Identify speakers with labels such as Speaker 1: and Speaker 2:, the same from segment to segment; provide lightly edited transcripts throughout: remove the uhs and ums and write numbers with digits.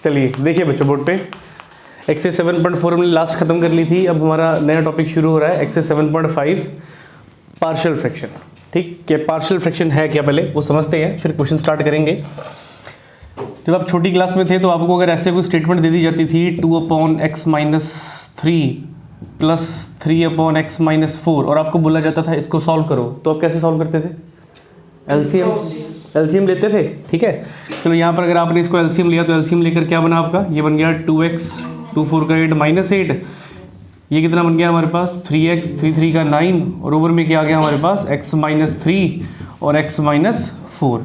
Speaker 1: चलिए देखिए बच्चों बोर्ड पे एक्सरसाइज 7.4 हमने लास्ट खत्म कर ली थी। अब हमारा नया टॉपिक शुरू हो रहा है एक्सरसाइज 7.5 पार्शियल फ्रैक्शन। ठीक, क्या पार्शियल फ्रैक्शन है क्या पहले वो समझते हैं, फिर क्वेश्चन स्टार्ट करेंगे। जब आप छोटी क्लास में थे तो आपको अगर ऐसे कोई स्टेटमेंट दे दी जाती थी 2/x-3 प्लस 3/x-4 और आपको बोला जाता था इसको सॉल्व करो, तो आप कैसे सॉल्व करते थे? एलसीएम लेते थे। ठीक है, चलो यहाँ पर अगर आपने इसको एलसीएम लिया तो एलसीएम लेकर क्या बना आपका, ये बन गया 2x 2 4 का 8 -8, ये कितना बन गया हमारे पास 3x 3 3 का 9 और ओवर में क्या आ गया हमारे पास x-3 और x-4।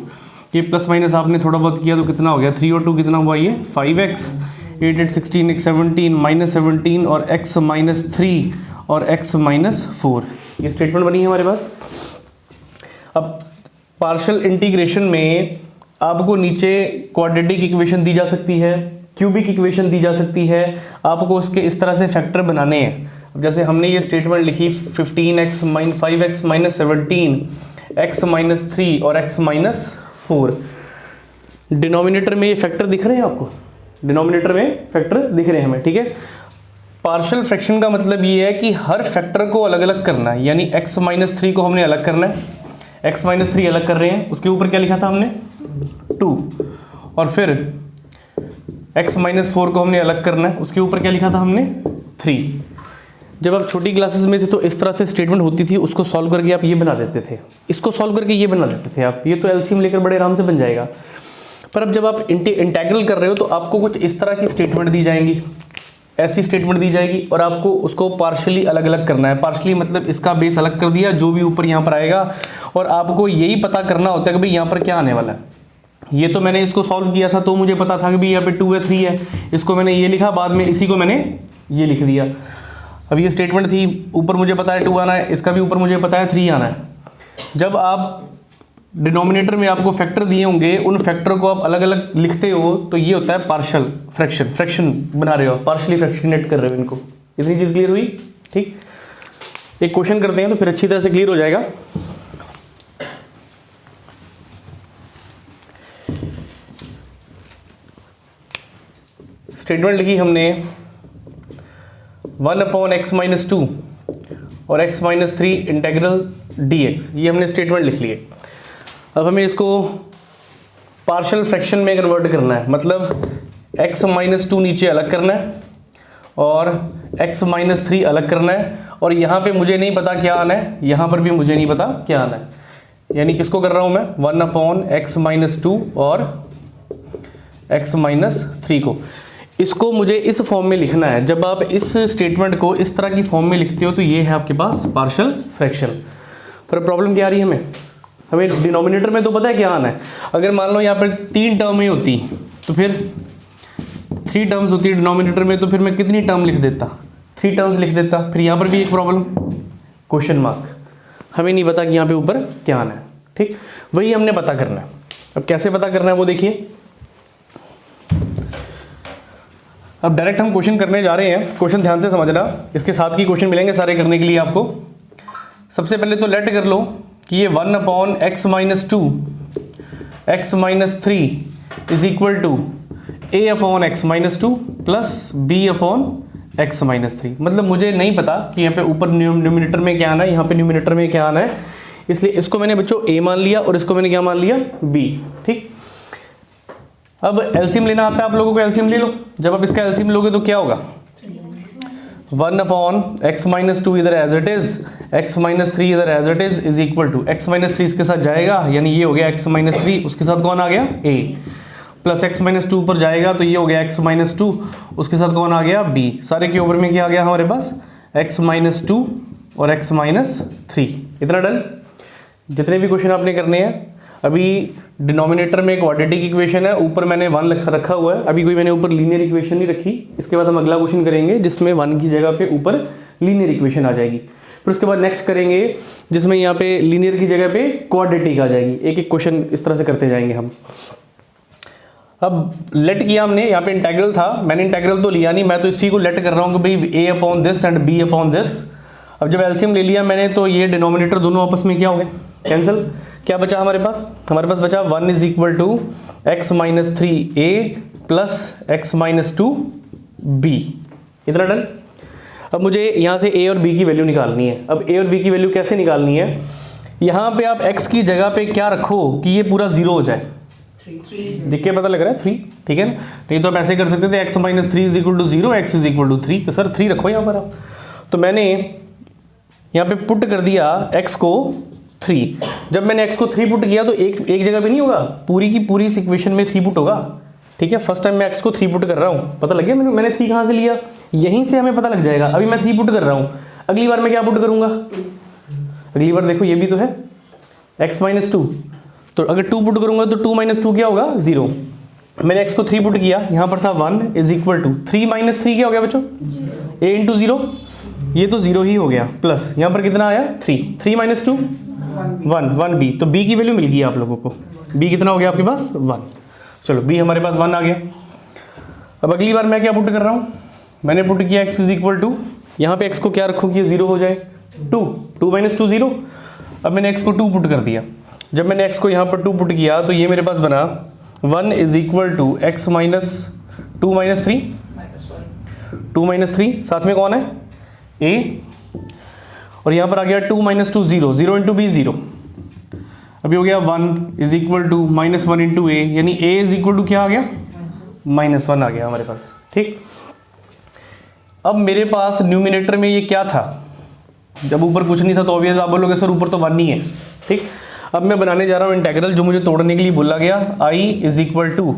Speaker 1: ये प्लस माइनस आपने थोड़ा बहुत किया तो कितना हो गया 3 और 2 कितना हुआ, ये 5x 8 8 16 x 17 -17 और x-3 और x-4। ये स्टेटमेंट बनी है हमारे पास। अब पार्शियल इंटीग्रेशन में आपको नीचे क्वाड्रेटिक इक्वेशन दी जा सकती है, क्यूबिक इक्वेशन दी जा सकती है, आपको उसके इस तरह से फैक्टर बनाने हैं। अब जैसे हमने ये स्टेटमेंट लिखी 15x 5x -17 x-3 और x-4, डिनोमिनेटर में ये फैक्टर दिख रहे हैं आपको, डिनोमिनेटर में फैक्टर दिख रहे हैं हमें। ठीक है, पार्शियल फ्रैक्शन का मतलब ये है कि हर फैक्टर को अलग अलग करना है, यानी x-3 को हमने अलग करना है, x-3 अलग कर रहे हैं, उसके ऊपर क्या लिखा था हमने 2, और फिर x-4 को हमने अलग करना है, उसके ऊपर क्या लिखा था हमने 3। जब आप छोटी क्लासेस में थे तो इस तरह से स्टेटमेंट होती थी, उसको सॉल्व करके आप ये बना देते थे, इसको सॉल्व करके ये बना देते थे आप, ये तो एलसीएम लेकर बड़े आराम से बन जाएगा। पर अब जब आप इंटीग्रल कर रहे हो तो आपको कुछ इस तरह की स्टेटमेंट दी जाएंगी, ऐसी स्टेटमेंट दी जाएगी और आपको उसको पार्शियली अलग अलग करना है। पार्शियली मतलब इसका बेस अलग कर दिया, जो भी ऊपर यहाँ पर आएगा, और आपको यही पता करना होता है कि भाई यहाँ पर क्या आने वाला है। ये तो मैंने इसको सॉल्व किया था तो मुझे पता था कि भाई यहाँ पे 2 है 3 है, इसको मैंने ये लिखा, बाद में इसी को मैंने ये लिख दिया। अब ये स्टेटमेंट थी, ऊपर मुझे पता है 2 आना है, इसका भी ऊपर मुझे पता है 3 आना है। जब आप डिनोमिनेटर में आपको फैक्टर दिए होंगे, उन फैक्टर को आप अलग अलग लिखते हो, तो ये होता है पार्शियल फ्रैक्शन, फ्रैक्शन बना रहे हो, पार्शियली फ्रैक्शनेट कर रहे हो इनको। इतनी चीज़ क्लियर हुई? ठीक, एक क्वेश्चन करते हैं तो फिर अच्छी तरह से क्लियर हो जाएगा। स्टेटमेंट लिखी हमने 1/x-2 और x-3 इंटीग्रल dx, ये हमने स्टेटमेंट लिख लिए। अब हमें इसको पार्शियल फ्रैक्शन में कन्वर्ट करना है, मतलब x-2 नीचे अलग करना है और x-3 अलग करना है, और यहाँ पे मुझे नहीं पता क्या आना है, यहाँ पर भी मुझे नहीं पता क्या आना है। यानी किसको कर रहा हूँ मैं 1/x-2 और x-3 को, इसको मुझे इस फॉर्म में लिखना है। जब आप इस स्टेटमेंट को इस तरह की फॉर्म में लिखते हो तो ये है आपके पास पार्शियल फ्रैक्शन। पर प्रॉब्लम क्या आ रही है हमें डिनोमिनेटर में तो पता है क्या आना है। अगर मान लो यहाँ पर 3 टर्में होती तो फिर 3 टर्म्स होती है डिनोमिनेटर में, तो फिर मैं कितनी टर्म लिख देता, 3 टर्म्स लिख देता। फिर यहाँ पर भी एक प्रॉब्लम, क्वेश्चन मार्क, हमें नहीं पता कि यहाँ पे ऊपर क्या आना है। ठीक, वही हमने पता करना है। अब कैसे पता करना है वो देखिए। अब डायरेक्ट हम क्वेश्चन करने जा रहे हैं, क्वेश्चन ध्यान से समझना, इसके साथ की क्वेश्चन मिलेंगे सारे करने के लिए आपको। सबसे पहले तो लेट कर लो कि ये 1/x-2 x-3 is equal to a/x-2 plus b/x-3। मतलब मुझे नहीं पता कि यहाँ पे ऊपर न्यूमिनेटर में क्या आना है, यहाँ पे न्यूमिनेटर में क्या आना है, इसलिए इसको मैंने बच्चों a मान लिया और इसको मैंने क्या मान लिया b। ठीक, अब एलसीएम लेना आता है आप लोगों को, एलसीएम ले लो। जब आप इसका एलसीएम लोगे तो क्या होगा 1/x-2 इधर एज इट इज, x-3 इधर as it is equal to x-3 इसके साथ जाएगा, यानी ये हो गया x-3, उसके साथ कौन आ गया a, प्लस x-2 पर जाएगा तो ये हो गया x-2, उसके साथ कौन आ गया b। सारे के ओवर में क्या आ गया हमारे पास x-2 और x-3। इतना डन। जितने भी क्वेश्चन आपने करने हैं, अभी डिनोमिनेटर में क्वाड्रेटिक इक्वेशन है, ऊपर मैंने 1 रखा हुआ है, अभी कोई मैंने ऊपर लीनियर इक्वेशन नहीं रखी। इसके बाद हम अगला क्वेश्चन करेंगे जिसमें 1 की जगह पे ऊपर लीनियर इक्वेशन आ जाएगी। फिर उसके बाद नेक्स्ट करेंगे जिसमें यहाँ पे लीनियर की जगह पे क्वाड्रेटिक आ जाएगी। एक एक क्वेश्चन इस तरह से करते जाएंगे हम। अब लेट किया हमने, यहाँ पे इंटीग्रल था, मैंने इंटीग्रल तो लिया नहीं, मैं तो इसी को लेट कर रहा हूँ कि भाई a/this एंड b/this। अब जब एलसीएम ले लिया मैंने तो ये डिनोमिनेटर दोनों आपस में क्या हो गए, कैंसिल। क्या बचा हमारे पास बचा 1 is equal to x-3a plus x minus 2b, इतना डन। अब मुझे यहाँ से a और b की वैल्यू निकालनी है। अब a और b की वैल्यू कैसे निकालनी है, यहाँ पे आप x की जगह पे क्या रखो कि ये पूरा 0 हो जाए, देख के पता लग रहा है 3, ठीक है ना। नहीं तो आप ऐसे कर सकते थे x minus 3 is equal to 0, x is equal to 3, sir 3 रखो यहाँ पर आप। तो मैंने यहाँ पे पुट कर दिया x को 3। जब मैंने x को 3 पुट किया तो एक जगह पे नहीं होगा, पूरी की पूरी इस इक्वेशन में 3 पुट होगा, ठीक है। फर्स्ट टाइम मैं x को 3 पुट कर रहा हूँ, पता लग गया मैंने 3 कहाँ से लिया, यहीं से हमें पता लग जाएगा। अभी मैं 3 पुट कर रहा हूँ, अगली बार मैं क्या पुट करूँगा, अगली बार देखो ये भी तो है x माइनस 2, तो अगर 2 पुट करूँगा तो 2 माइनस 2 क्या होगा 0। मैंने x को 3 पुट किया, यहाँ पर था 1 इज इक्वल टू 3 माइनस 3 क्या हो गया बच्चों, a इंटू 0, ये तो 0 ही हो गया, प्लस यहाँ पर कितना आया 3 माइनस 2 1 b, तो b की वैल्यू मिल गई आप लोगों को। b कितना हो गया आपके पास 1, चलो b हमारे पास 1 आ गया। अब अगली बार मैं क्या पुट कर रहा हूँ, मैंने पुट किया x इज इक्वल टू, यहाँ पे x को क्या रखूँ कि 0 हो जाए 2 माइनस 2 0। अब मैंने x को 2 पुट कर दिया, जब मैंने x को यहाँ पर 2 पुट किया तो ये मेरे पास बना 1 is equal to x minus 2 minus 3, साथ में कौन है a, और यहाँ पर आ गया 2 माइनस 2 0 इंटू b 0। अभी हो गया 1 is equal to minus 1 into a, यानी a इज इक्वल टू क्या आ गया -1 आ गया हमारे पास, ठीक। अब मेरे पास न्यूमिनेटर में ये क्या था, जब ऊपर कुछ नहीं था तो ऑब्वियस आप बोलोगे सर ऊपर तो 1 नहीं है, ठीक। अब मैं बनाने जा रहा हूँ इंटेग्रल, जो मुझे तोड़ने के लिए बोला गया, i इज इक्वल टू,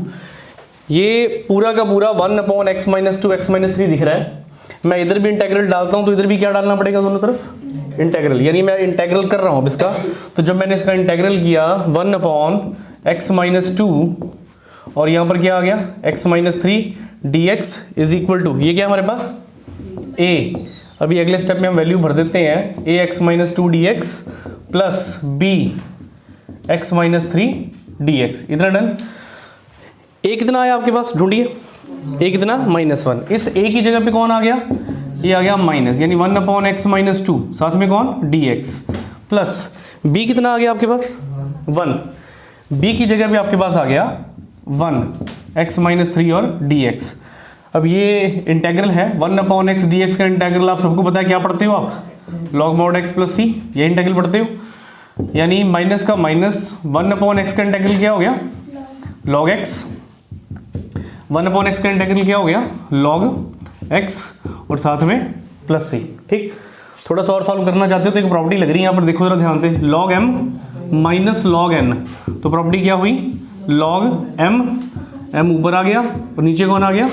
Speaker 1: ये पूरा का पूरा 1 upon x minus 2 x minus 3 दिख रहा है। मैं इधर भी इंटेग्रल डालता हूँ तो इधर भी क्या डालना पड़ेगा, दोनों तरफ इंटेग्रल, यानी मैं इंटेग्रल कर रहा हूँ अब इसका। तो जब मैंने इसका इंटेग्रल किया 1 अपॉन x माइनस 2, और यहाँ पर क्या आ गया x minus 3 dx is equal to, ये क्या हमारे पास a। अभी अगले स्टेप में हम वैल्यू भर देते हैं, a x minus 2 dx plus b x minus 3 dx, इतना डन। a कितना आया आपके पास, ढूंढिए, a कितना -1, इस a की जगह पे कौन आ गया, ये आ गया माइनस, यानी 1 अपॉन x माइनस 2, साथ में कौन dx, प्लस b कितना आ गया आपके पास 1, b की जगह पे आपके पास आ गया 1 x माइनस 3 और dx। अब ये इंटेग्रल है 1 अपॉन x dx का इंटेग्रल, आप सबको पता है क्या पढ़ते हो आप, log mod x plus c, ये इंटेग्रल पढ़ते हो, यानी माइनस का माइनस 1 अपॉन x का इंटेग्रल क्या हो गया log x, 1 अपॉन x का इंटेग्रल क्या हो गया log x, और साथ में प्लस c, ठीक। थोड़ा सा और सॉल्व करना चाहते हो तो एक प्रॉपर्टी लग रही है यहाँ पर, देखो जरा ध्यान से, log m minus log n, तो प्रॉपर्टी क्या हुई log m ऊपर आ गया और नीचे कौन आ गया,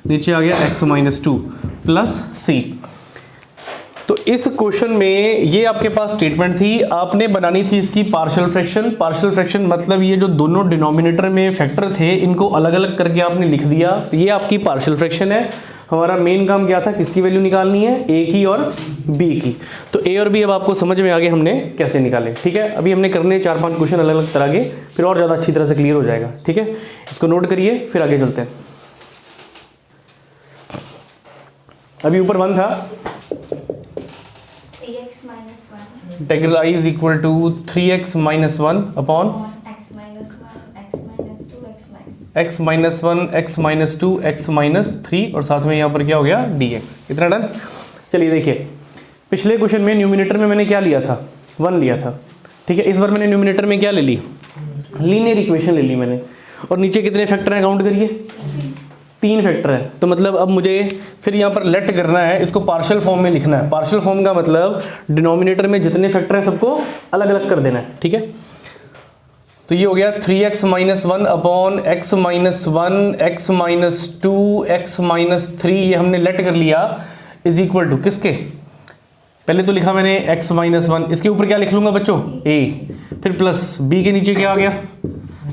Speaker 1: नीचे आ गया x माइनस 2 प्लस c। तो इस क्वेश्चन में ये आपके पास स्टेटमेंट थी, आपने बनानी थी इसकी पार्शियल फ्रैक्शन। पार्शियल फ्रैक्शन मतलब ये जो दोनों डिनोमिनेटर में फैक्टर थे इनको अलग अलग करके आपने लिख दिया, ये आपकी पार्शियल फ्रैक्शन है। हमारा मेन काम क्या था, किसकी वैल्यू निकालनी है, a की और b की। तो a और b अब आपको समझ में आ गए हमने कैसे निकाले, ठीक है। अभी हमने करने 4-5 क्वेश्चन अलग अलग तरह के, फिर और ज़्यादा अच्छी तरह से क्लियर हो जाएगा, ठीक है। इसको नोट करिए, फिर आगे चलते हैं। अभी ऊपर 1 था, integral i is equal to 3x minus 1 upon x minus 1 x minus 2 x minus 3, और साथ में यहाँ पर क्या हो गया dx, इतना डन। चलिए देखिए, पिछले क्वेश्चन में न्यूमिनेटर में मैंने क्या लिया था 1 लिया था, ठीक है। इस बार मैंने न्यूमिनेटर में क्या ले ली, लीनियर इक्वेशन ले ली मैंने, और नीचे कितने फैक्टर हैं काउंट करिए, 3 फैक्टर है। तो मतलब अब मुझे फिर यहाँ पर लेट करना है, इसको पार्शियल फॉर्म में लिखना है। पार्शियल फॉर्म का मतलब डिनोमिनेटर में जितने फैक्टर हैं सबको अलग अलग कर देना है, ठीक है। तो ये हो गया 3x minus 1 upon x minus 1 x minus 2 x minus 3, ये हमने लेट कर लिया, इज इक्वल टू किसके, पहले तो लिखा मैंने x माइनस 1, इसके ऊपर क्या लिख लूंगा बच्चों a, फिर प्लस b के नीचे क्या आ गया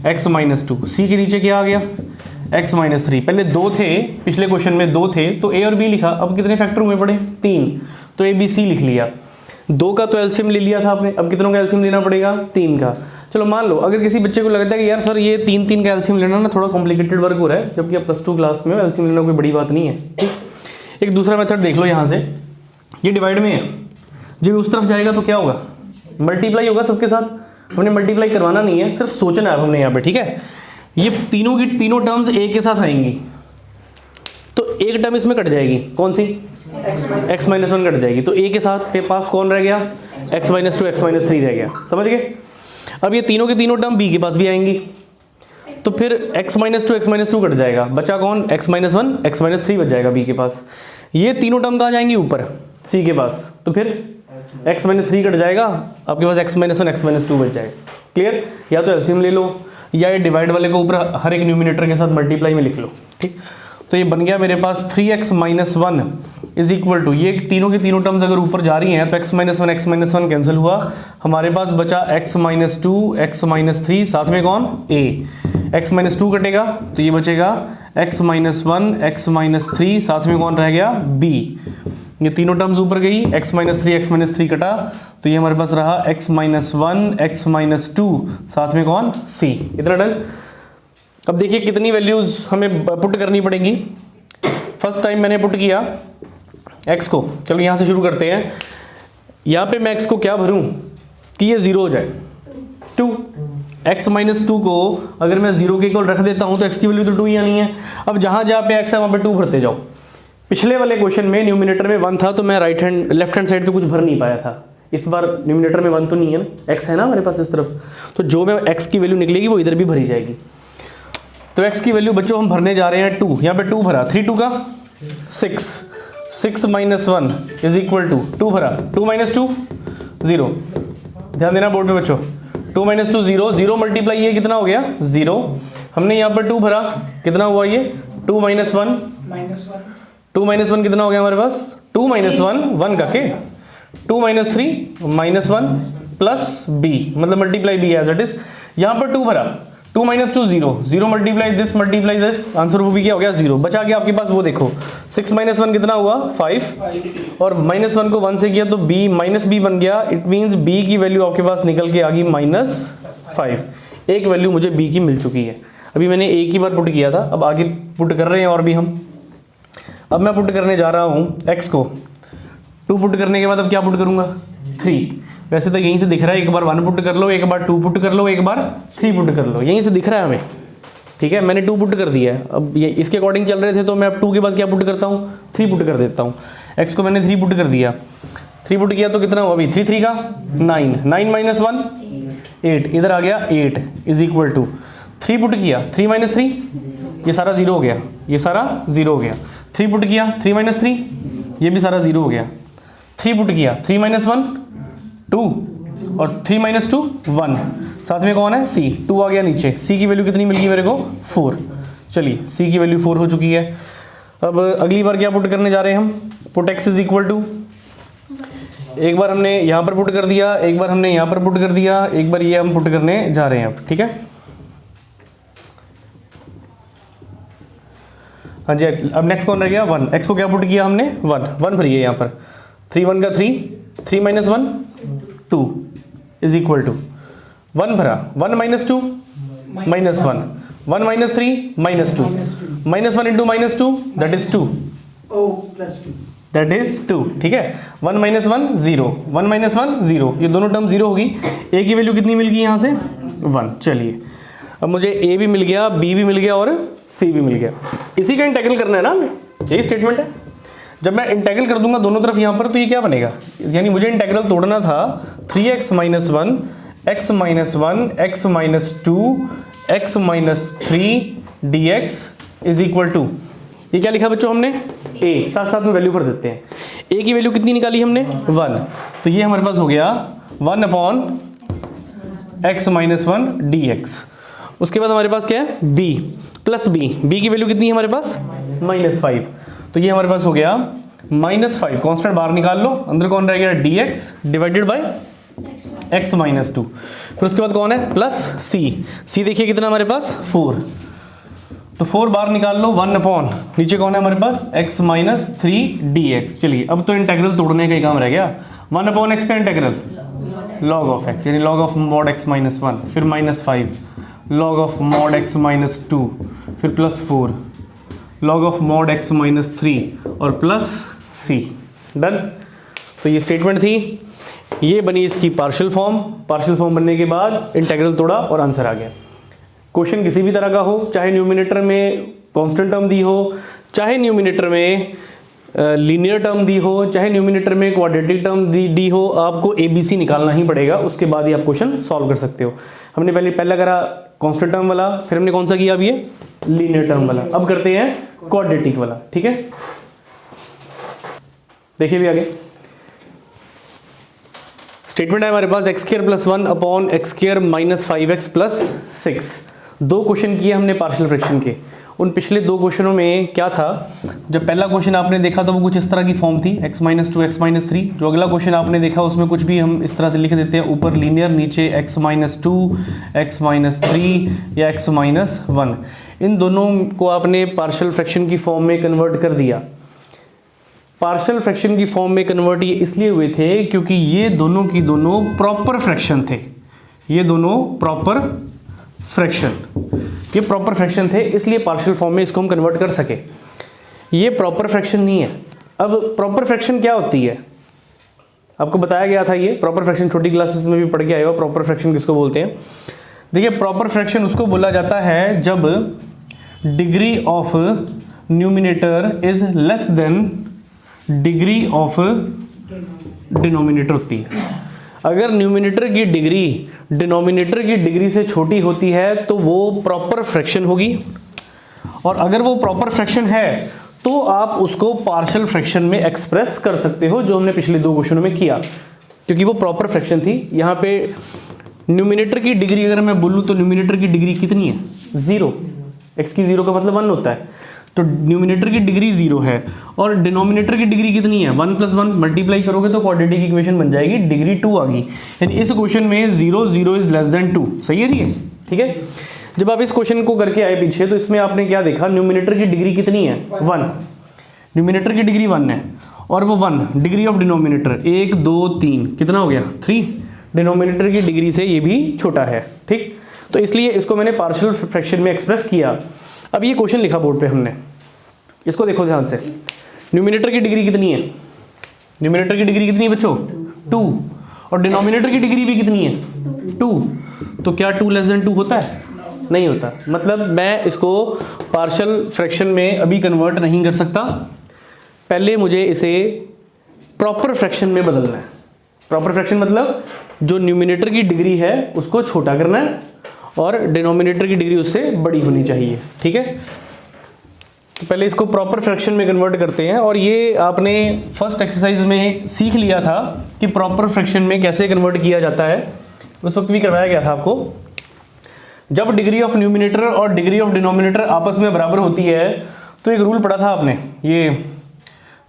Speaker 1: x माइनस 2, c के नीचे क्या आ गया x माइनस 3। पहले 2 थे, पिछले क्वेश्चन में 2 थे तो a और b लिखा, अब कितने फैक्टर हुए पड़े 3, तो a b c लिख लिया। 2 का तो एलसीएम ले लिया था आपने, अब कितनों का एलसीएम लेना पड़ेगा 3 का। चलो मान लो अगर किसी बच्चे को लगता है कि यार सर ये 3 का एलसीएम लेना ना थोड़ा कॉम्प्लिकेटेड वर्क हो रहा है, जबकि अब +2 क्लास में एलसीएम लेना कोई बड़ी बात नहीं है, ठीक। एक दूसरा मेथड देख लो, यहाँ से ये डिवाइड में है, जब उस तरफ जाएगा तो क्या होगा मल्टीप्लाई होगा सबके साथ। हमने मल्टीप्लाई करवाना नहीं है, सिर्फ सोचना है हमने यहाँ पे, ठीक है। ये तीनों की तीनों टर्म्स ए के साथ आएंगी, तो एक टर्म इसमें कट जाएगी, कौन सी, x माइनस वन कट जाएगी, तो a के साथ के पास कौन रह गया, x minus two, x minus three रह गया, समझ गए। अब ये तीनों के तीनों टर्म b के पास भी आएंगी, तो फिर x minus two, x minus two cut जाएगा, बचा कौन, x minus one, x minus three बच जाएगा b के पास। ये तीनों टर्म कहाँ जाएंगी, ऊपर c के पास, तो फिर x माइनस थ्री कट जाएगा, आपके पास x minus one, x minus two बच जाएगा। क्लियर, या तो एलसीएम ले लो या ये डिवाइड वाले को ऊपर हर एक न्यूमिनेटर के साथ मल्टीप्लाई में लिख लो, ठीक। तो ये बन गया मेरे पास 3x minus one is equal to, ये तीनों की तीनों टर्म्स अगर ऊपर जा रही हैं तो x माइनस वन कैंसिल हुआ, हमारे पास बचा x minus two, x minus three, साथ में कौन, a, x माइनस टू कटेगा तो ये बचेगा x minus one, x minus three, साथ में कौन रह गया, b। ये तीनों टर्म्स ऊपर गई, x माइनस थ्री कटा, तो ये हमारे पास रहा x minus one, x minus two, साथ में कौन, c। इतना डन। अब देखिए कितनी वैल्यूज हमें पुट करनी पड़ेंगी। फर्स्ट टाइम मैंने पुट किया x को, चलो यहाँ से शुरू करते हैं। यहाँ पे मैं x को क्या भरूँ कि ये जीरो हो जाए, 2, x माइनस टू को अगर मैं जीरो के इक्वल रख देता हूँ तो x की वैल्यू तो 2 ही आनी है। अब जहाँ जहाँ पे x है वहाँ पे 2 भरते जाओ। पिछले वाले क्वेश्चन में न्यूमिनेटर में 1 था तो मैं लेफ्ट हैंड साइड पे कुछ भर नहीं पाया था। इस बार न्यूमिनेटर में 1 तो नहीं है ना, x है ना हमारे पास इस तरफ, तो जो में x की वैल्यू निकलेगी वो इधर भी भरी जाएगी। तो x की वैल्यू बच्चों हम भरने जा रहे हैं 2, यहाँ पे 2 भरा, 3 2 का 6, 6 minus one is equal to 2 भरा, 2 माइनस टू 0, ध्यान देना बोर्ड पे बच्चों, 2 माइनस टू 0, 0 मल्टीप्लाई ये कितना हो गया 0, हमने यहाँ पर 2 भरा, कितना हुआ ये 2 माइनस वन, 2 माइनस वन कितना हो गया हमारे पास, 2 माइनस वन, 1 का के 2 minus three minus one plus b, मतलब multiply b as it is. यहाँ पर 2 भरा, 2 minus two 0, 0 multiply this, answer वो भी क्या हो गया 0। बचा गया आपके पास वो देखो 6 माइनस वन कितना हुआ 5, और माइनस वन को 1 से किया तो b माइनस b बन गया। इट मीन्स b की वैल्यू आपके पास निकल के आ गई -5। एक वैल्यू मुझे b की मिल चुकी है। अभी मैंने एक ही बार पुट किया था, अब आगे पुट कर रहे हैं और भी हम। अब मैं पुट करने जा रहा हूँ x को, 2 पुट करने के बाद अब क्या पुट करूँगा 3। वैसे तो यहीं से दिख रहा है, एक बार 1 पुट कर लो, एक बार 2 पुट कर लो, एक बार 3 पुट कर लो, यहीं से दिख रहा है हमें, ठीक है। मैंने 2 पुट कर दिया है, अब ये इसके अकॉर्डिंग चल रहे थे तो मैं अब 2 के बाद क्या पुट करता हूँ 3 पुट कर देता हूँ। x को मैंने 3 पुट कर दिया, 3 पुट किया तो कितना हुआ अभी 3 3 का 9, 9 माइनस 1 8, इधर आ गया 8 इज इक्वल टू 3 पुट किया, 3 माइनस थ्री, ये सारा 0 हो गया, ये सारा 0 हो गया। 3 पुट किया, 3 माइनस थ्री, ये भी सारा 0 हो गया। 3 पुट किया, 3 माइनस वन 2, और 3 माइनस टू 1, साथ में कौन है c, 2 आ गया नीचे। c की वैल्यू कितनी मिल गई मेरे को 4। चलिए c की वैल्यू 4 हो चुकी है। अब अगली बार क्या पुट करने जा रहे हैं हम, put x is equal to, एक बार हमने यहाँ पर पुट कर दिया, एक बार हमने यहाँ पर पुट कर दिया, एक बार ये हम पुट करने जा रहे हैं अब, ठीक है। हाँ जी, अब नेक्स्ट कौन रह गया 1। x को क्या पुट किया हमने 1 भरिए यहाँ पर, 3 1 का 3, 3 माइनस 1 2 इज इक्वल टू 1 भरा, 1 minus two minus 1, 1 minus three minus 2, minus 1 into minus 2 that is 2, that is 2, ठीक है। 1 माइनस 1 0, 1 माइनस 1 0, ये दोनों टर्म 0 होगी। a की वैल्यू कितनी मिल गई यहाँ से 1। चलिए अब मुझे a भी मिल गया, b भी मिल गया और c भी मिल गया। इसी का इंटेग्रल करना है ना, यही स्टेटमेंट है। जब मैं इंटेग्रल कर दूंगा दोनों तरफ यहाँ पर तो ये क्या बनेगा, यानी मुझे इंटेग्रल तोड़ना था 3x minus 1 x minus 1 x minus 2 x minus 3 dx is equal to, ये क्या लिखा बच्चों हमने a, साथ साथ में वैल्यू भर देते हैं। a की वैल्यू कितनी निकाली हमने 1, तो ये हमारे पास हो गया 1 अपॉन x माइनस 1 dx। उसके बाद हमारे पास क्या है b प्लस b, b की वैल्यू कितनी है हमारे पास -5, तो ये हमारे पास हो गया -5, कांस्टेंट बाहर निकाल लो, अंदर कौन रह गया dx divided by x minus 2। फिर उसके बाद कौन है प्लस c देखिए कितना हमारे पास 4, तो 4 बाहर निकाल लो, 1 अपॉन नीचे कौन है हमारे पास x माइनस 3 dx। चलिए अब तो इंटेग्रल तोड़ने का ही काम रह गया। 1 अपॉन x का इंटेग्रल log ऑफ x, यानी log of mod x minus 1, फिर -5 log of mod x minus 2, फिर +4 log of mod x minus 3 और प्लस c। डन। तो ये स्टेटमेंट थी, ये बनी इसकी पार्शियल फॉर्म। पार्शियल फॉर्म बनने के बाद इंटेग्रल तोड़ा और आंसर आ गया। क्वेश्चन किसी भी तरह का हो, चाहे न्यूमिनेटर में कांस्टेंट टर्म दी हो, चाहे न्यूमिनेटर में लीनियर टर्म दी हो, चाहे न्यूमिनेटर में क्वाड्रेटिक टर्म दी हो, आपको ABC निकालना ही पड़ेगा, उसके बाद ही आप क्वेश्चन सॉल्व कर सकते हो। हमने पहले करा कांस्टेंट टर्म वाला, फिर हमने कौन सा किया, अब ये लीनियर टर्म वाला, अब करते हैं क्वाड्रेटिक वाला। ठीक है, देखिए भी आगे स्टेटमेंट है हमारे पास x² + 1 अपॉन x² - 5x + 6। दो क्वेश्चन किए हमने पार्शियल फ्रैक्शन के। उन पिछले दो क्वेश्चनों में क्या था, जब पहला क्वेश्चन आपने देखा तो वो कुछ इस तरह की फॉर्म थी, x - 2 x - 3। जो अगला क्वेश्चन आपने देखा उसमें कुछ भी हम इस तरह से लिख देते हैं, ऊपर लीनियर, नीचे x - 2 x - 3 या x - 1। इन दोनों को आपने पार्शियल फ्रैक्शन की फॉर्म में कन्वर्ट कर दिया। पार्शियल फ्रैक्शन की फॉर्म में कन्वर्ट ये इसलिए हुए थे क्योंकि ये दोनों की दोनों प्रॉपर फ्रैक्शन थे। ये दोनों प्रॉपर फ्रैक्शन, ये प्रॉपर फ्रैक्शन थे, इसलिए पार्शियल फॉर्म में इसको हम कन्वर्ट कर सके। ये प्रॉपर फ्रैक्शन नहीं है। अब प्रॉपर फ्रैक्शन क्या होती है, आपको बताया गया था, ये प्रॉपर फ्रैक्शन छोटी क्लासेस में भी पढ़ के आए हो। प्रॉपर फ्रैक्शन किसको बोलते हैं? देखिए, प्रॉपर फ्रैक्शन उसको बोला जाता है जब degree of numerator is less than degree of denominator होती है। अगर न्यूमिनेटर की डिग्री डिनोमिनेटर की डिग्री से छोटी होती है तो वो प्रॉपर फ्रैक्शन होगी, और अगर वो प्रॉपर फ्रैक्शन है तो आप उसको पार्शियल फ्रैक्शन में एक्सप्रेस कर सकते हो, जो हमने पिछले दो क्वेश्चनों में किया, क्योंकि वो प्रॉपर फ्रैक्शन थी। यहाँ पे न्यूमिनेटर की डिग्री अगर मैं बोलूँ तो न्यूमिनेटर की डिग्री कितनी है? 0। x की 0 का मतलब 1 होता है, तो न्यूमिनेटर की डिग्री 0 है, और डिनोमिनेटर की डिग्री कितनी है? 1 + 1 मल्टीप्लाई करोगे तो क्वाड्रेटिक इक्वेशन बन जाएगी, डिग्री 2 आ गई। यानी इस क्वेश्चन में 0 0 इज लेस देन 2। सही है जी? ठीक है। जब आप इस क्वेश्चन को करके आए पीछे, तो इसमें आपने क्या देखा, न्यूमिनेटर की डिग्री कितनी है? 1। न्यूमिनेटर की डिग्री 1 है, और वो 1 डिग्री ऑफ डिनोमिनेटर 1 2 3 कितना हो गया? 3। डिनोमिनेटर की डिग्री से ये भी छोटा है। ठीक, तो इसलिए इसको मैंने पार्शियल फ्रैक्शन में एक्सप्रेस किया। अब ये क्वेश्चन लिखा बोर्ड पे हमने, इसको देखो ध्यान से। न्यूमिनेटर की डिग्री कितनी है? न्यूमिनेटर की डिग्री कितनी है बच्चों? 2। और डिनोमिनेटर की डिग्री भी कितनी है? 2। तो क्या 2 लेस देन 2 होता है? नहीं होता। मतलब मैं इसको पार्शियल फ्रैक्शन में अभी कन्वर्ट नहीं कर सकता, पहले मुझे इसे प्रॉपर फ्रैक्शन में बदलना है। प्रॉपर फ्रैक्शन मतलब जो न्यूमिनेटर की डिग्री है उसको छोटा करना है, और डिनोमिनेटर की डिग्री उससे बड़ी होनी चाहिए। ठीक है, तो पहले इसको प्रॉपर फ्रैक्शन में कन्वर्ट करते हैं। और ये आपने फर्स्ट एक्सरसाइज में सीख लिया था कि प्रॉपर फ्रैक्शन में कैसे कन्वर्ट किया जाता है, उस वक्त भी करवाया गया था आपको। जब डिग्री ऑफ न्यूमिनेटर और डिग्री ऑफ डिनोमिनेटर आपस में बराबर होती है तो एक रूल पढ़ा था आपने, ये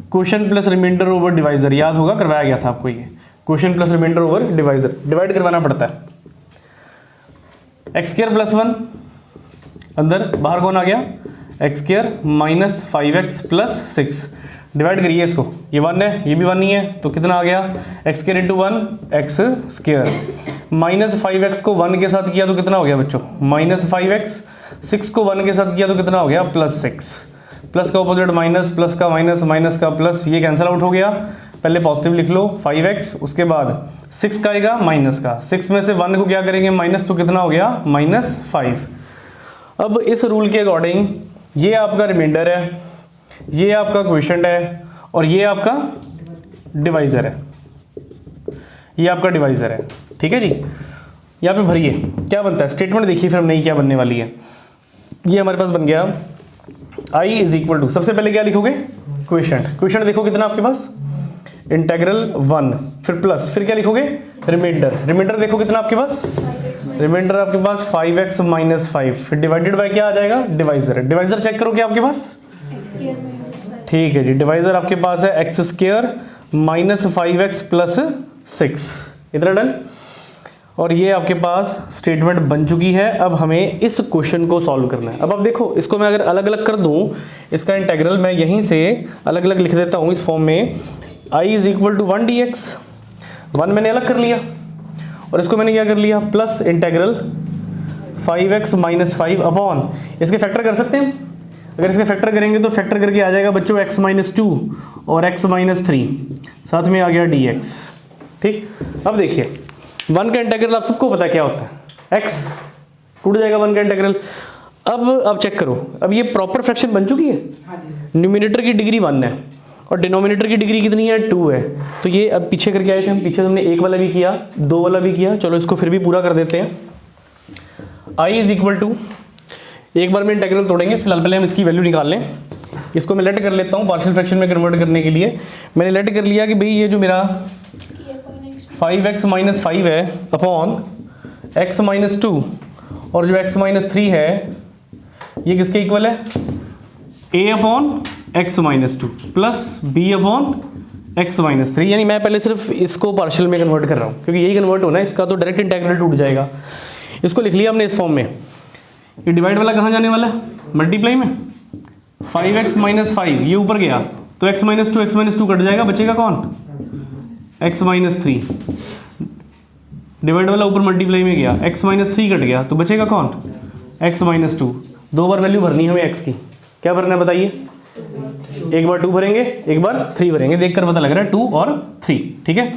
Speaker 1: quotient plus remainder over divisor, याद होगा, करवाया गया था आपको। ये quotient plus remainder over divisor, divide करवाना पड़ता है। x² + 1 अंदर, बाहर कौन आ गया? x² - 5x + 6। डिवाइड करिए इसको, ये 1 है, ये भी 1 ही है, तो कितना आ गया? x² × 1 x²। -5x को 1 के साथ किया तो कितना हो गया बच्चों? -5x। 6 को 1 के साथ किया तो कितना हो गया? +6। प्लस का ऑपोजिट माइनस, प्लस का माइनस, माइनस का प्लस, ये कैंसिल आउट हो गया। पहले पॉजिटिव लिख लो 5x, उसके बाद 6 का आएगा माइनस का, 6 में से 1 को क्या करेंगे? माइनस, तो कितना हो गया? -5। अब इस रूल के अकॉर्डिंग ये आपका रिमाइंडर है, ये आपका क्वोशिएंट है, और ये आपका डिवाइजर है। ये आपका डिवाइजर है। ठीक है जी, यहाँ पे भरिए क्या बनता है। स्टेटमेंट देखिए फिर हमने क्या बनने वाली है। ये हमारे पास बन गया i = सबसे पहले क्या लिखोगे? क्वोशिएंट। क्वोशिएंट देखो कितना आपके पास? इंटीग्रल 1, फिर प्लस, फिर क्या लिखोगे? रिमाइंडर। रिमाइंडर देखो कितना आपके पास? रिमाइंडर आपके पास 5x - 5, फिर डिवाइडेड बाय क्या आ जाएगा? डिवाइजर। डिवाइजर चेक करो क्या आपके पास? ठीक है जी, डिवाइजर आपके पास है x² - 5x + 6। इतना डन। और ये आपके पास स्टेटमेंट बन चुकी है। अब हमें इस क्वेश्चन को सॉल्व करना है। अब आप देखो, इसको मैं अगर अलग अलग कर दूं, इसका इंटीग्रल मैं यहीं से अलग अलग लिख देता हूं इस फॉर्म में। i = 1 dx, 1 मैंने अलग कर लिया, और इसको मैंने क्या कर लिया? प्लस इंटीग्रल 5x - 5 अपॉन, इसके फैक्टर कर सकते हैं। अगर इसके फैक्टर करेंगे तो फैक्टर करके आ जाएगा बच्चों x - 2 और x - 3, साथ में आ गया dx। ठीक, अब देखिए 1 का इंटीग्रल आप सबको पता क्या होता है? x टूट जाएगा 1 का इंटीग्रल। अब चेक करो, अब ये प्रॉपर फ्रैक्शन बन चुकी है। न्यूमिनेटर की डिग्री 1 है और डिनोमिनेटर की डिग्री कितनी है 2 है। तो ये अब पीछे करके आए थे हम, पीछे हमने 1 वाला भी किया, 2 वाला भी किया। चलो इसको फिर भी पूरा कर देते हैं। I इज इक्वल टू, एक बार में इंटीग्रल तोड़ेंगे, फिलहाल पहले हम इसकी वैल्यू निकाल लें। इसको मैं लेट कर लेता हूँ पार्शियल फ्रैक्शन में कन्वर्ट करने के लिए। मैंने लेट कर लिया कि भाई ये जो मेरा 5x माइनस 5 है अपॉन x माइनस 2 और जो x माइनस 3 है ये किसके इक्वल है, a upon x minus 2 plus b upon x minus 3। यानी मैं पहले सिर्फ इसको पार्शियल में कन्वर्ट कर रहा हूँ क्योंकि यही कन्वर्ट होना है, इसका तो डायरेक्ट इंटीग्रल टूट जाएगा। इसको लिख लिया हमने इस फॉर्म में। ये डिवाइड वाला कहाँ जाने वाला है, मल्टीप्लाई में। 5x माइनस 5 ये ऊपर गया तो x माइनस 2 कट जाएगा, बचेगा कौन, x माइनस 3। डिवाइड वाला ऊपर मल्टीप्लाई में गया, x माइनस 3 कट गया तो बचेगा कौन, x माइनस 2। 2 बार वैल्यू भरनी है हमें x की। क्या भरना है बताइए, एक बार 2 भरेंगे, एक बार 3 भरेंगे। देखकर पता लग रहा है 2 और 3, ठीक है।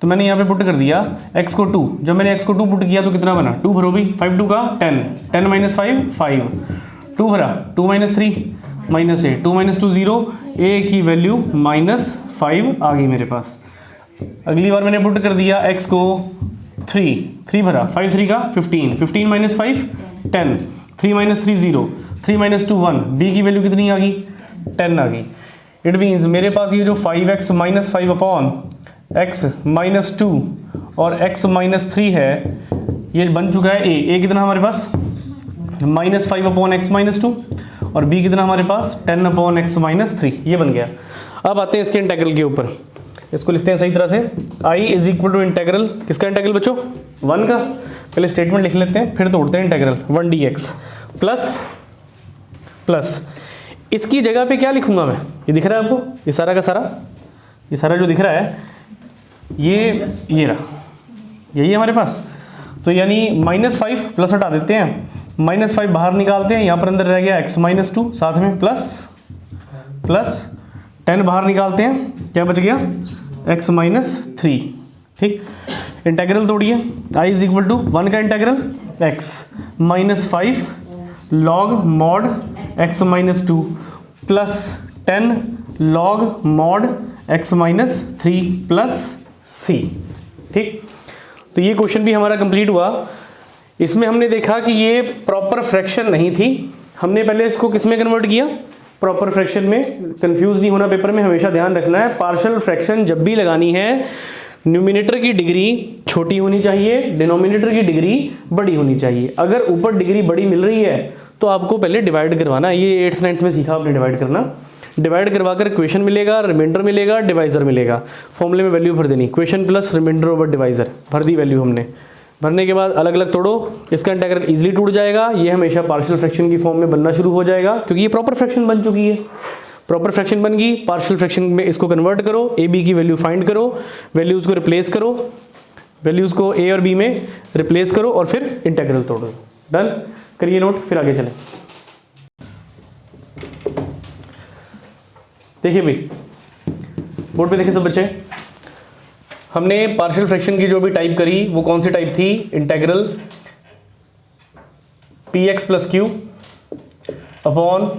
Speaker 1: तो मैंने यहाँ पे पुट कर दिया x को 2। जब मैंने x को 2 पुट किया तो कितना बना, 2 भरो भी, 5 2 का 10, 10 माइनस 5 5, 2 भरा, 2 माइनस 3 माइनस 8, 2 माइनस 2 0, a की वैल्यू माइनस 5 आ गई मेरे पास। अगली बार मैंने पुट कर दिया x को 3 भरा, 5 3 का 15, 15 माइनस 5 10, 3 माइनस 3 0, 3 माइनस 2 1, b की वैल्यू कितनी आ गई, 10 आ गई। इट मीन्स मेरे पास ये जो 5x minus 5 upon x minus 2 और x माइनस 3 है ये बन चुका है a कितना हमारे पास, माइनस 5 अपॉन x माइनस 2 और b कितना हमारे पास 10 अपॉन x माइनस 3, ये बन गया। अब आते हैं इसके इंटीग्रल के ऊपर, इसको लिखते हैं सही तरह से। I is equal to integral, किसका इंटीग्रल बच्चों, 1 का। पहले स्टेटमेंट लिख लेते हैं फिर तोड़ते हैं इंटीग्रल। 1 dx प्लस इसकी जगह पे क्या लिखूंगा मैं, ये दिख रहा है आपको, ये सारा का सारा, ये सारा जो दिख रहा है ये रहा, यही है हमारे पास। तो यानी -5 प्लस हटा देते हैं, -5 बाहर निकालते हैं, यहाँ पर अंदर रह गया x माइनस 2, साथ में प्लस 10 बाहर निकालते हैं, क्या बच गया x माइनस 3, ठीक। इंटीग्रल तोड़िए, I इज इक्वल टू 1 का integral x minus 5 log mod x minus 2 plus 10 log mod x minus 3 plus c, ठीक। तो ये क्वेश्चन भी हमारा कंप्लीट हुआ। इसमें हमने देखा कि ये प्रॉपर फ्रैक्शन नहीं थी, हमने पहले इसको किस में कन्वर्ट किया, प्रॉपर फ्रैक्शन में। कंफ्यूज नहीं होना, पेपर में हमेशा ध्यान रखना है, पार्शियल फ्रैक्शन जब भी लगानी है न्यूमिनेटर की डिग्री छोटी होनी चाहिए, डिनोमिनेटर की डिग्री बड़ी होनी चाहिए। अगर ऊपर डिग्री बड़ी मिल रही है तो आपको पहले डिवाइड करवाना, ये 8th 9th में सीखा आपने डिवाइड करना। डिवाइड करवाकर क्वेश्चन मिलेगा, रिमाइंडर मिलेगा, डिवाइजर मिलेगा। फॉर्मूले में वैल्यू भर देनी, question plus remainder over divisor, भर दी वैल्यू हमने। भरने के बाद अलग अलग तोड़ो, इसका इंटीग्रल इजीली टूट जाएगा, ये हमेशा पार्शियल फ्रैक्शन की फॉर्म में बनना शुरू हो जाएगा क्योंकि ये प्रॉपर फ्रैक्शन बन चुकी है। प्रॉपर फ्रैक्शन बन गई, पार्शियल फ्रैक्शन में इसको कन्वर्ट करो, ए बी की वैल्यू फाइंड करो, वैल्यूज़ को रिप्लेस करो, वैल्यूज़ को ए और बी में रिप्लेस करो और फिर इंटीग्रल तोड़ो। डन, करिए नोट, फिर आगे चलें। देखिए भाई, बोर्ड पे देखें सब बच्चे, हमने पार्शियल फ्रैक्शन की जो भी टाइप करी वो कौन सी टाइप थी, integral P X plus Q upon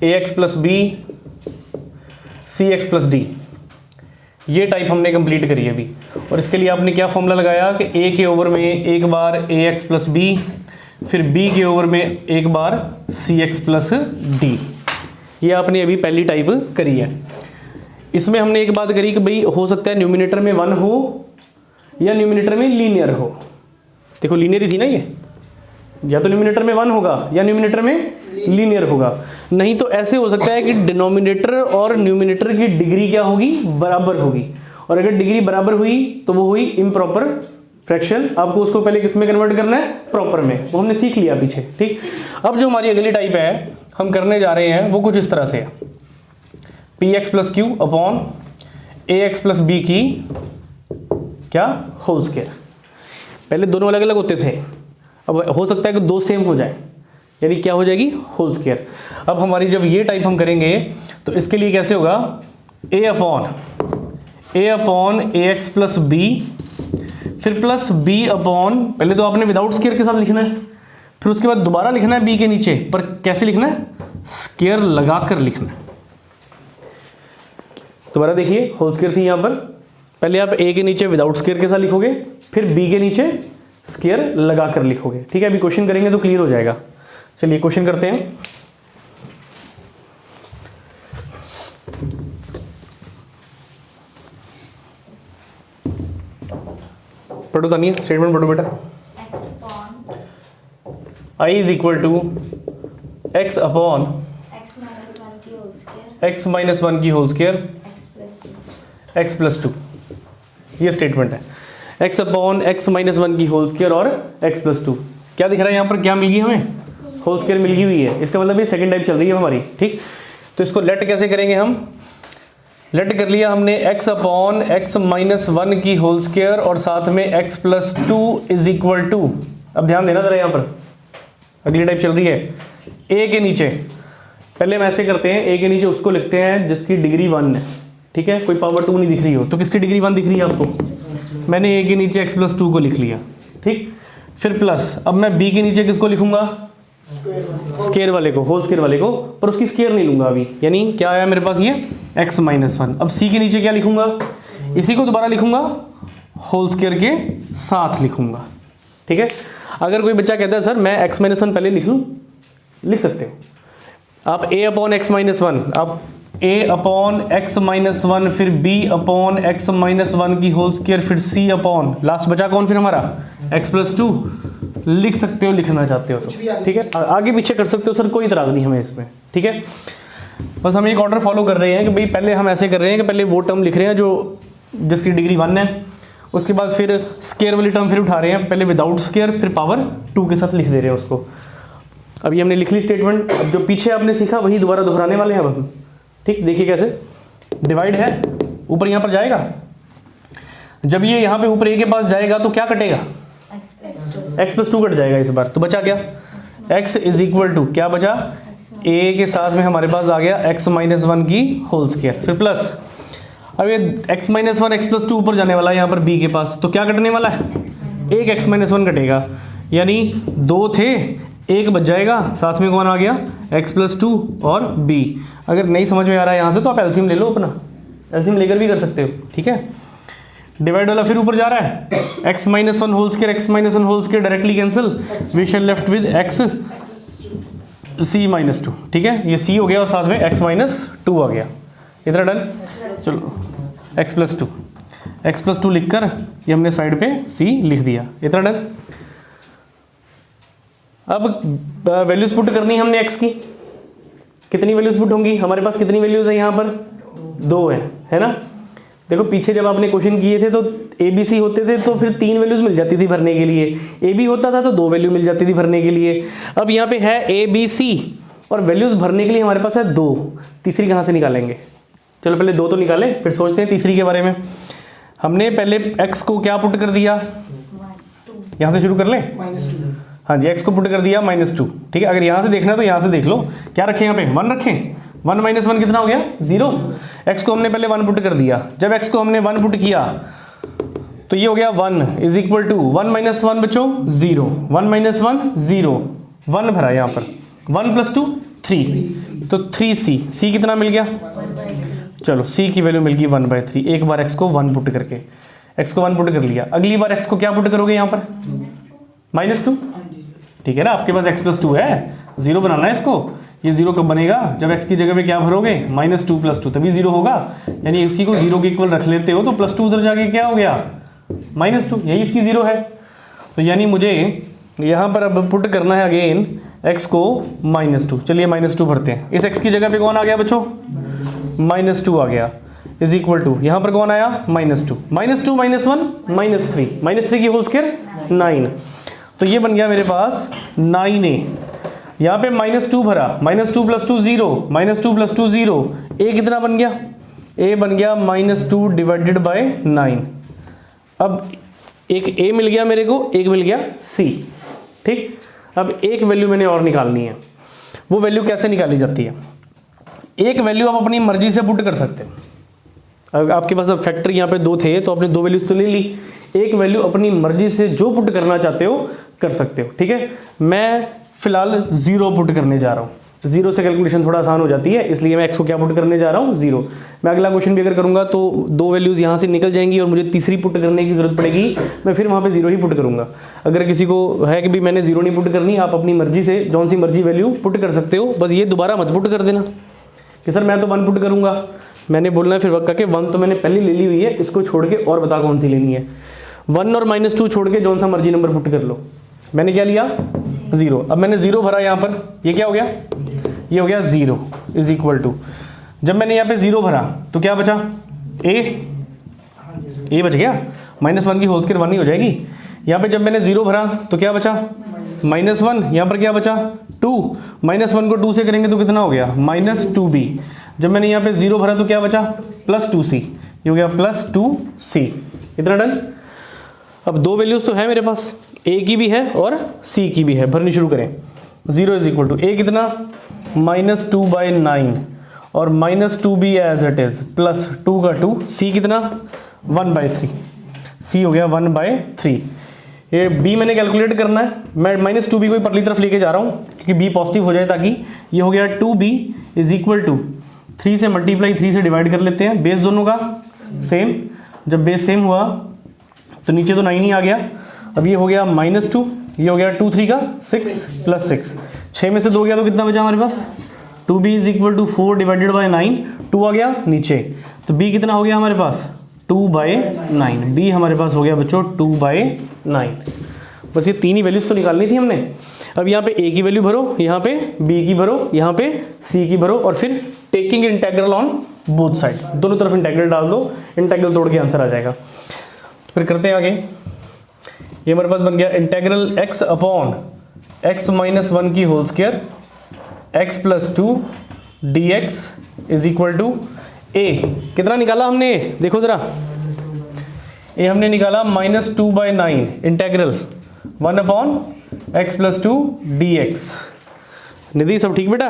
Speaker 1: A X plus B C X plus D, ये टाइप हमने कंप्लीट करी है अभी। और इसके लिए आपने क्या फॉर्मूला लगाया कि ए के ओवर में एक बार ए एक्स प्लस बी, फिर बी के ओवर में एक बार सी एक्स प्लस डी, ये आपने अभी पहली टाइप करी है। इसमें हमने एक बात करी कि भाई हो सकता है न्यूमिनेटर में 1 हो या न्यूमिनेटर में लीनियर हो। देखो लीनियर ही थी ना ये, या तो न्यूमिनेटर में 1 होगा या न्यूमिनेटर में लीनियर होगा। नहीं तो ऐसे हो सकता है कि डिनोमिनेटर और न्यूमिनेटर की डिग्री क्या होगी, बराबर होगी। और अगर डिग्री बराबर हुई तो वो हुई इम्प्रॉपर फ्रैक्शन। आपको उसको पहले किस में कन्वर्ट करना है, प्रॉपर में, वो हमने सीख लिया पीछे, ठीक। अब जो हमारी अगली टाइप है हम करने जा रहे हैं वो कुछ इस तरह से है, P X plus Q upon A X plus B की क्या होल स्क्वायर। पहले दोनों अलग अलग होते थे, अब हो सकता है कि दो सेम हो जाए, यानी क्या हो जाएगी, होल स्क्वायर। अब हमारी जब ये टाइप हम करेंगे तो इसके लिए कैसे होगा, ए upon A X plus B, फिर प्लस बी अपॉन, पहले तो आपने विदाउट स्क्वायर के साथ लिखना है, फिर उसके बाद दोबारा लिखना है बी के नीचे, पर कैसे लिखना है, स्क्वायर लगाकर लिखना है। दोबारा देखिए, होल स्क्वायर थी यहाँ पर, पहले आप ए के नीचे विदाउट स्क्वायर के साथ लिखोगे, फिर बी के नीचे स्क्वायर लगाकर लिखोगे। ठीक है, अभी क्वेश्चन करेंगे तो क्लियर हो जाएगा। चलिए क्वेश्चन करते हैं। पढ़ो तानिया, स्टेटमेंट पढ़ो बेटा। I is equal to X upon x minus one की whole square X plus two, ये स्टेटमेंट है। X upon x minus one की होल स्क्वायर और एक्स प्लस टू। क्या दिख रहा है यहाँ पर, क्या मिल गई हमें, होल स्क्वायर मिल गई हुई है। इसका मतलब ये सेकंड टाइप चल रही है हमारी। ठीक, तो इसको लेट कैसे करेंगे हम, लेट कर लिया हमने x upon x minus one की होल स्क्वायर और साथ में x plus two is equal to. अब ध्यान देना जरा, यहाँ पर अगली टाइप चल रही है ए के नीचे। पहले हम ऐसे करते हैं, ए के नीचे उसको लिखते हैं जिसकी डिग्री 1 है। ठीक है, कोई पावर 2 नहीं दिख रही हो तो किसकी डिग्री 1 दिख रही है आपको, मैंने ए के नीचे एक्स प्लस 2 को लिख लिया। ठीक, फिर प्लस, अब मैं बी के नीचे किसको लिखूंगा, स्क्वायर वाले को, होल स्क्वायर वाले को, पर उसकी स्क्वायर नहीं लूंगा अभी, यानी क्या आया मेरे पास ये एक्स माइनस वन। अब सी के नीचे क्या लिखूंगा, इसी को दोबारा लिखूंगा, होल स्क्वायर के साथ लिखूंगा। ठीक है, अगर कोई बच्चा कहता है सर मैं एक्स माइनस वन पहले लिख लूँ, लिख सकते हो आप a upon x minus one, अब a upon x minus one, फिर b upon x minus one की होल स्क्वायर, फिर सी अपॉन, लास्ट बचा कौन फिर हमारा, एक्स प्लस टू। लिख सकते हो, लिखना चाहते हो तो। ठीक है, आगे पीछे कर सकते हो सर, कोई इतराज नहीं हमें इसमें। ठीक है, बस हम एक ऑर्डर फॉलो कर रहे हैं कि भाई पहले हम ऐसे कर रहे हैं कि पहले वो टर्म लिख रहे हैं जो जिसकी डिग्री 1 है, उसके बाद फिर स्क्वायर वाली टर्म फिर उठा रहे हैं, पहले विदाउट स्क्वायर फिर पावर 2 के साथ लिख दे रहे हैं उसको। अभी हमने लिख ली स्टेटमेंट, अब जो पीछे आपने सीखा वही दोबारा दोहराने वाले हैं अब हम। ठीक, देखिए कैसे डिवाइड है, ऊपर यहाँ पर जाएगा, जब ये यहाँ पे ऊपर ए के पास जाएगा तो क्या कटेगा, एक्स प्लस टू कट जाएगा इस बार, तो बचा क्या, एक्स इज इक्वल टू, क्या बचा, ए के साथ में हमारे पास आ गया एक्स माइनस वन की होल स्क्वायर, फिर प्लस, अब ये x minus one x plus to ऊपर जाने वाला है यहाँ पर बी के पास, तो क्या कटने वाला है, एक एक्स माइनस वन कटेगा, यानी 2 थे, एक बच जाएगा, साथ में कौन आ गया, एक्स प्लस टू और बी। अगर नहीं समझ में आ रहा है यहाँ से तो आप एलसीएम ले लो, अपना एलसीएम लेकर भी कर सकते हो। ठीक है, डिवाइड वाला फिर ऊपर जा रहा है, x minus one whole square x minus one whole square directly cancel, we shall left with x c minus two. ठीक है, ये सी हो गया और साथ में एक्स माइनस टू आ गया, इतना डन। चलो एक्स प्लस टू लिख कर ये हमने साइड पे सी लिख दिया, इतना डन। अब वैल्यूज पुट करनी है हमने एक्स की, कितनी वैल्यूज पुट होंगी हमारे पास, कितनी वैल्यूज है यहाँ पर, 2 है ना। देखो पीछे जब आपने क्वेश्चन किए थे तो ए बी सी होते थे तो फिर 3 वैल्यूज मिल जाती थी भरने के लिए, ए बी होता था तो 2 वैल्यू मिल जाती थी भरने के लिए। अब यहाँ पे है ए बी सी और वैल्यूज भरने के लिए हमारे पास है 2, तीसरी कहाँ से निकालेंगे, चलो पहले 2 तो निकाले फिर सोचते हैं तीसरी के बारे में। हमने पहले x को क्या पुट कर दिया, यहाँ से शुरू कर लें, हाँ जी, x को पुट कर दिया -2। ठीक है, अगर यहाँ से देखना है तो यहाँ से देख लो, क्या रखें यहाँ पे 1 रखें, 1 माइनस 1 कितना हो गया 0। x को हमने पहले 1 पुट कर दिया, जब x को हमने 1 पुट किया तो ये हो गया 1 इज इक्वल टू 1 माइनस 1 बच्चों 0, 1 माइनस 1 0, 1 भरा यहाँ पर, 1 प्लस 2 3, तो 3c, c कितना मिल गया, चलो c की वैल्यू मिल गई 1/3। एक बार x को 1 पुट करके, x को 1 पुट कर लिया, अगली बार x को क्या पुट करोगे यहाँ पर -2। ठीक है ना, आपके पास x प्लस 2 है, 0 बनाना है इसको, ये 0 कब बनेगा, जब x की जगह पे क्या भरोगे -2 प्लस 2 तभी 0 होगा, यानी इसी को 0 के इक्वल रख लेते हो तो प्लस 2 उधर जाके क्या हो गया -2, यही इसकी 0 है। तो यानी मुझे यहाँ पर अब पुट करना है अगेन x को -2, चलिए -2 भरते हैं, इस x की जगह पे कौन आ गया बच्चों -2 आ गया, इज इक्वल टू यहाँ पर कौन आया -2 -3 की होल स्क्वायर 9, तो ये बन गया मेरे पास 9a। यहाँ पे -2 भरा, -2 प्लस 2 0, -2 प्लस 2 0, a कितना बन गया, a बन गया -2 डिवाइडेड बाय 9। अब एक a मिल गया मेरे को, एक मिल गया c। ठीक, अब एक वैल्यू मैंने और निकालनी है, वो वैल्यू कैसे निकाली जाती है, एक वैल्यू आप अपनी मर्जी से पुट कर सकते हैं। अगर आपके पास अब फैक्टर यहाँ पे 2 थे तो आपने 2 वैल्यूज तो ले ली, एक वैल्यू अपनी मर्जी से जो पुट करना चाहते हो कर सकते हो। ठीक है, मैं फिलहाल 0 पुट करने जा रहा हूँ। 0 से कैलकुलेशन थोड़ा आसान हो जाती है, इसलिए मैं x को क्या पुट करने जा रहा हूँ 0। मैं अगला क्वेश्चन भी अगर करूँगा तो 2 वैल्यूज़ यहाँ से निकल जाएंगी और मुझे तीसरी पुट करने की ज़रूरत पड़ेगी, मैं फिर वहाँ पे 0 ही पुट करूँगा। अगर किसी को है कि भी मैंने 0 नहीं पुट करनी, आप अपनी मर्जी से जौन सी मर्जी वैल्यू पुट कर सकते हो, बस ये दोबारा मत पुट कर देना कि सर मैं तो 1 पुट करूँगा। मैंने बोलना है फिर वक्त के 1 तो मैंने पहले ले ली हुई है, इसको छोड़ के और बता कौन सी लेनी है। 1 और -2 छोड़ के जौन सा मर्जी नंबर पुट कर लो। मैंने क्या लिया 0। अब मैंने 0 भरा यहाँ पर, ये क्या हो गया, ये हो गया 0 इज इक्वल टू, जब मैंने यहाँ पे 0 भरा तो क्या बचा a बच गया, -1 की होल स्क्वायर 1 ही हो जाएगी। यहाँ पे जब मैंने 0 भरा तो क्या बचा -1, यहाँ पर क्या बचा 2, -1 को 2 से करेंगे तो कितना हो गया -2b। जब मैंने यहाँ पे 0 भरा तो क्या बचा +2c, ये हो गया +2c। इतना डन। अब 2 वैल्यूज तो है मेरे पास, a की भी है और c की भी है, भरनी शुरू करें। 0 इज इक्वल टू a कितना -2/9 और -2b as it is plus 2 का 2, c कितना 1/3, c हो गया 1/3। ये b मैंने कैलकुलेट करना है, मैं -2b को परली तरफ लेके जा रहा हूँ क्योंकि b पॉजिटिव हो जाए, ताकि ये हो गया 2b इज इक्वल टू 3 से मल्टीप्लाई 3 से डिवाइड कर लेते हैं, बेस दोनों का सेम। जब बेस सेम हुआ तो नीचे तो 9 ही आ गया। अब ये हो गया -2, ये हो गया 2 3 का 6 + 6, 6 में से 2 गया तो कितना बचा हमारे पास 2b is equal to 4 divided by 9, 2 आ गया नीचे, तो b कितना हो गया हमारे पास 2/9। b हमारे पास हो गया बच्चों 2/9। बस ये 3 ही वैल्यूज तो निकालनी थी हमने। अब यहाँ पे a की वैल्यू भरो, यहाँ पे b की भरो, यहाँ पे c की भरो, और फिर taking integral on both side, दोनों तरफ इंटेग्रल डाल दो, इंटेग्रल तोड़ के आंसर आ जाएगा। तो फिर करते हैं आगे। ये हमारे पास बन गया इंटेग्रल x अपॉन x - 1 की whole square x + 2 dx is equal to a। कितना निकाला हमने, देखो जरा, a हमने निकाला -2/9 इंटेग्रल 1 अपॉन x + 2 dx। निधि सब ठीक बेटा।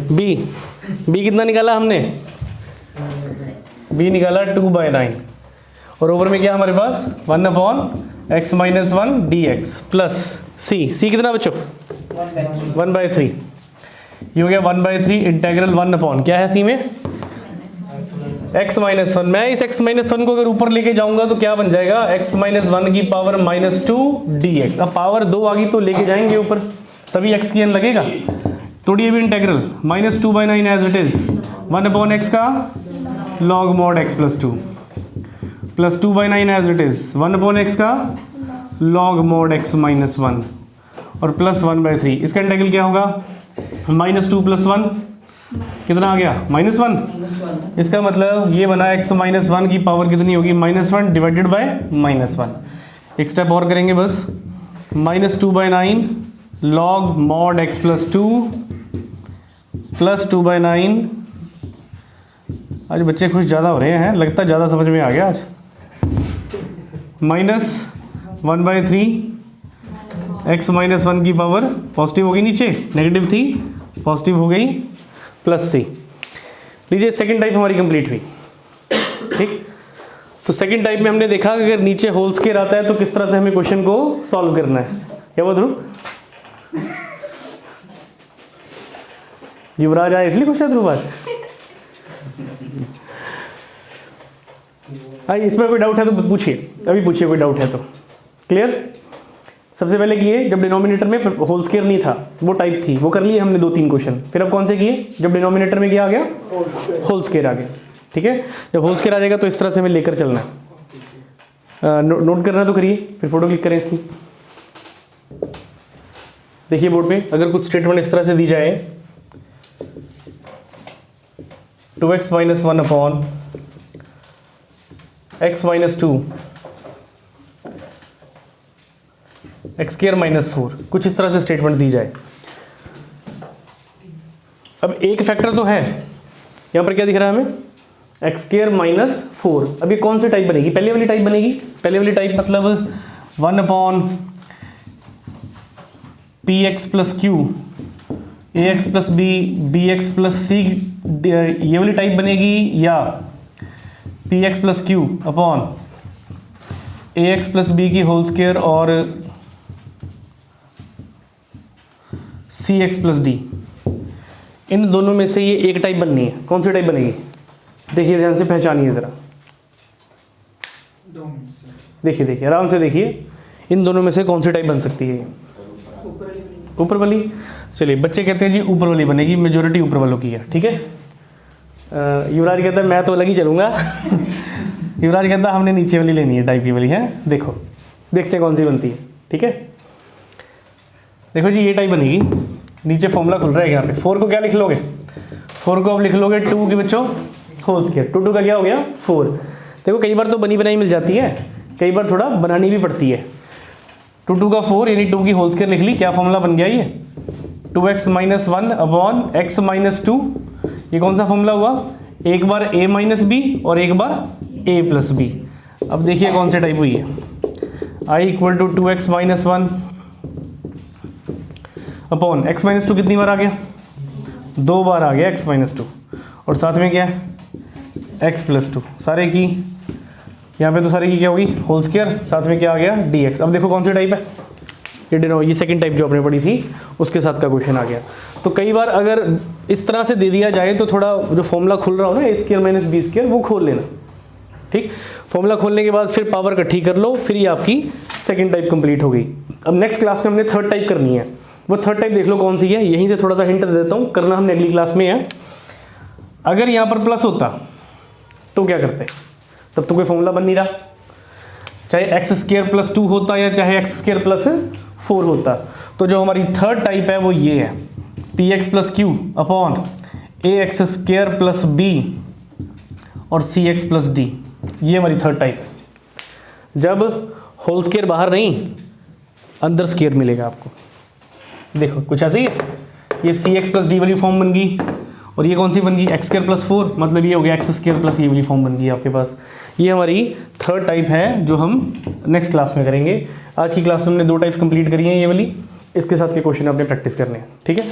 Speaker 1: b कितना निकाला हमने, b निकाला 2/9 और ओवर में क्या हमारे पास 1 upon x - 1 dx plus c कितना बच्चों 1/3। ये हो गया 1/3 इंटेग्रल 1 अपॉन क्या है c में x - 1। मैं इस x - 1 को अगर ऊपर लेके जाऊंगा तो क्या बन जाएगा x - 1 की पावर -2 dx। अब पावर 2 आ गई तो लेके जाएंगे ऊपर, तभी x की n लगेगा। तोड़िए भी integral -2/9 as it is 1 upon x का log mod x + 2 plus 2/9 as it is 1 upon x का log mod x - 1 और प्लस 1/3। इसका इंटेग्रल क्या होगा -2 + 1 कितना आ गया -1। इसका मतलब ये बना x - 1 की पावर कितनी होगी -1 डिवाइडेड बाय -1। एक स्टेप और करेंगे बस, -2/9 log mod x + 2 प्लस 2/9। आज बच्चे खुश ज़्यादा हो रहे हैं, लगता है ज़्यादा समझ में आ गया आज। -1/3 x - 1 की पावर पॉजिटिव होगी, नीचे नेगेटिव थी पॉजिटिव हो गई, प्लस c। लीजिए सेकंड टाइप हमारी कंप्लीट हुई। ठीक, तो सेकंड टाइप में हमने देखा कि अगर नीचे होल स्क्वायर आता है तो किस तरह से हमें क्वेश्चन को सॉल्व करना है। क्या बोल ध्रुव, युवराज आए इसलिए खुश है ध्रुव आज। इसमें कोई डाउट है तो पूछिए, अभी पूछिए कोई डाउट है तो। क्लियर। सबसे पहले किए जब डिनोमिनेटर में होल स्क्वायर नहीं था, वो टाइप थी, वो कर लिए हमने 2-3 क्वेश्चन। फिर अब कौन से किए जब डिनोमिनेटर में क्या आ गया होल स्क्वायर आ गया। ठीक है, जब होल स्क्वायर आ जाएगा तो इस तरह से हमें लेकर चलना है। नोट करना तो करिए, फिर फोटो क्लिक करें इसकी। देखिए बोर्ड पे अगर कुछ स्टेटमेंट इस तरह से दी जाए 2x - 1 अपॉन x - 2 x² - 4, कुछ इस तरह से स्टेटमेंट दी जाए। अब एक फैक्टर तो है, यहाँ पर क्या दिख रहा है हमें x² - 4। अब ये कौन सी टाइप बनेगी, पहले वाली टाइप बनेगी। पहले वाली टाइप मतलब 1 upon px + q ax + b bx + c, ये वाली टाइप बनेगी, या px + q upon ax + b की होल स्क्वायर और सी एक्स प्लस डी, इन दोनों में से ये एक टाइप बननी है। कौन सी टाइप बनेगी? देखिए ध्यान से पहचानिए ज़रा, देखिए देखिए आराम से देखिए, इन दोनों में से कौन सी टाइप बन सकती है? ऊपर वाली। चलिए बच्चे कहते हैं जी ऊपर वाली बनेगी, मेजोरिटी ऊपर वालों की है, ठीक है। युवराज कहता है मैं तो अलग ही चलूँगा युवराज कहता है हमने नीचे वाली लेनी है, टाइप की वाली है। देखो देखते हैं कौन सी बनती है, ठीक है। देखो जी ये टाइप बनेगी, नीचे फॉर्मूला खुल रहा है यहाँ पे। 4 को क्या लिख लोगे? 4 को आप लिख लोगे 2 के बच्चों होल स्क्वायर। 2 का क्या हो गया? 4। देखो कई बार तो बनी बनाई मिल जाती है, कई बार थोड़ा बनानी भी पड़ती है। 2 का 4 यानी 2 की होल स्क्वायर लिख ली। क्या फॉर्मूला बन गया ये? 2x - 1 upon x - 2। ये कौन सा फॉर्मूला हुआ? एक बार a - b और एक बार a + b। अब देखिए कौन सी टाइप हुई है। i = 2x - 1 अपॉन x - 2 कितनी बार आ गया? 2 बार आ गया x - 2, और साथ में क्या है? x + 2। सारे की यहाँ पे तो सारे की क्या होगी? होल स्क्वायर, साथ में क्या आ गया? dx। अब देखो कौन सी टाइप है? ये सेकंड टाइप जो आपने पढ़ी थी उसके साथ का क्वेश्चन आ गया। तो कई बार अगर इस तरह से दे दिया जाए तो थोड़ा जो फॉर्मूला खुल रहा हो ना a² - b² वो खोल लेना, ठीक। फॉर्मूला खोलने के बाद फिर पावर इकट्ठी कर लो, फिर ये आपकी सेकंड टाइप कंप्लीट हो गई। अब नेक्स्ट क्लास में हमने थर्ड टाइप करनी है। वो थर्ड टाइप देख लो कौन सी है, यहीं से थोड़ा सा हिंट दे देता हूँ, करना हमने अगली क्लास में है। अगर यहाँ पर प्लस होता तो क्या करते? तब तो कोई फॉर्मूला बन नहीं रहा, चाहे x² + 2 होता या चाहे x² + 4 होता। तो जो हमारी थर्ड टाइप है वो ये है, px + q upon ax² + b और cx + d। ये हमारी थर्ड टाइप है। जब होल स्क्वायर बाहर नहीं अंदर स्क्वायर मिलेगा आपको। देखो कुछ ऐसे ही है, ये cx + d वाली फॉर्म बन गई, और ये कौन सी बन गई? x² + 4, मतलब ये हो गया x² + ये वाली फॉर्म बन गई आपके पास। ये हमारी थर्ड टाइप है जो हम नेक्स्ट क्लास में करेंगे। आज की क्लास में हमने 2 टाइप्स कंप्लीट करी हैं ये वाली, इसके साथ के क्वेश्चन आपने प्रैक्टिस करने हैं, ठीक है।